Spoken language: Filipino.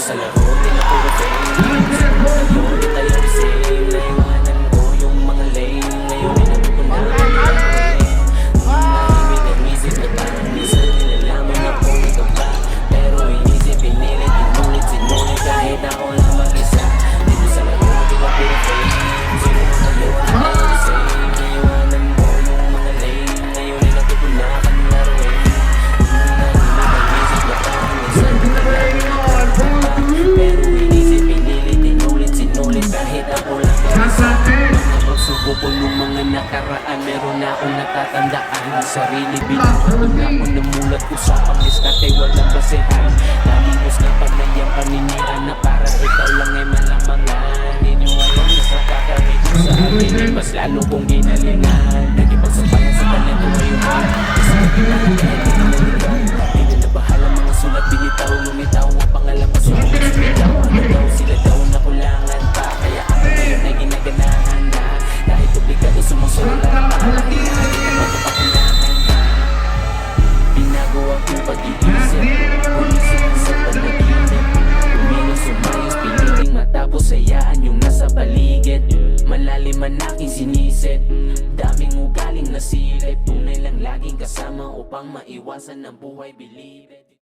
sa laro nila puro fame. Ngayon di tayo the same. Naiwanan ko yung mga lame. Ngayon ay natutunan ko na rin. Nahimik ang isip na parang minsan nilalaman na kung ikaw ba. Pero inisip, pinilit, inulit, sinulit kahit ako lang mag-isa. Dito sa laro nila puro fame. Sino na ngayon di tayo the same. Naiwanan ko yung mga lame. Ngayon ay natutunan ko na rin. Pero inisip, pinilit, inulit, sinulit kahit ako lang mag-isa. Mga pagsubok ko nung mga nakaraan, meron na akong natatandaan. Sarili binuhat na ako namulat, usapang diskarte walang basehan. Nalimos na panayang paninira na para ikaw lang ay malamangan. Di nyo alam na sa kakahit mo sa akin ay mas lalo kong ginalingan. Nagipagsabayan sa talento ngayon kasi nakilangan kahit di naliligaw. Di na nabahala mga sulat, binitaw, lumitaw ang pangalan pa sulat. Sumigaw, ano daw, sila daw nakulangan pa. Kaya ako ngayon ay ginaganahan na kahit obligado sumusulat ang pangalan nila, di na matapakulangan na. Binago aking pag-iisip, kulisip sa panaginip. Umilos, umayos, piniling matapos hayaan yung nasa paligid. Malalim man aking sinisid, daming ugaling nasilip. Tunay lang laging kasama upang maiwasan ang buhay bilibid.